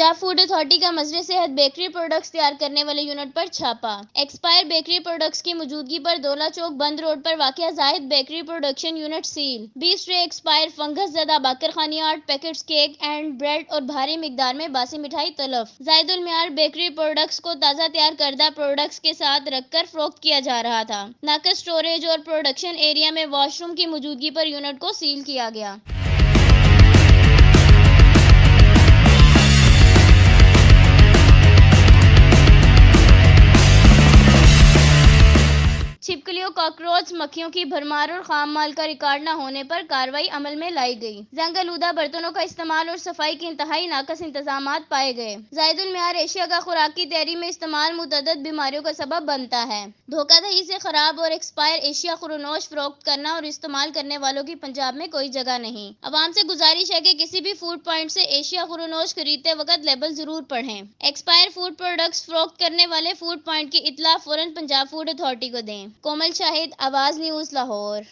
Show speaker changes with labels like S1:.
S1: Punjab food authority का मजरे सेहत bakery products तैयार करने वाले यूनिट पर छापा। एक्सपायर बेकरी प्रोडक्ट्स की मौजूदगी पर दौला चौक बंद रोड पर वाक़िया Zahid bakery production unit seal. 20 tray expire fungus ज़दा बाकर खानी 8 पैकेट्स केक एंड ब्रेड और भारी मिकदार में बासी मिठाई तलफ। जायदुल मियार बेकरी प्रोडक्ट्स को ताज़ा तैयार करदा प्रोडक्ट्स के साथ रखकर फरोख्त किया जा रहा था। नाकस स्टोरेज और प्रोडक्शन एरिया में वॉशरूम की मौजूदगी पर यूनिट को सील किया गया। छिपकलियों, कॉकरोच, मक्खियों की भरमार और खाम माल का रिकॉर्ड न होने पर कार्रवाई अमल में लाई गई। जंग आलूदा बर्तनों का इस्तेमाल और सफाई के इंतहाई नाकस इंतजामात पाए गए। जायदुल मियार एशिया का खुराक की तैयारी में इस्तेमाल मुतअद्दिद बीमारियों का सबब बनता है। धोखाधड़ी से खराब और एक्सपायर एशिया खुरनोश फरोख्त करना और इस्तेमाल करने वालों की पंजाब में कोई जगह नहीं। अवाम से गुजारिश है कि किसी भी फूड पॉइंट से एशिया खुरनोश खरीदते वक्त लेबल जरूर पढ़ें। एक्सपायर फूड प्रोडक्ट्स फरोख्त करने वाले फूड पॉइंट की इत्तला फौरन पंजाब फूड अथॉरिटी को दें। कोमल शाहिद, आवाज न्यूज़, लाहौर।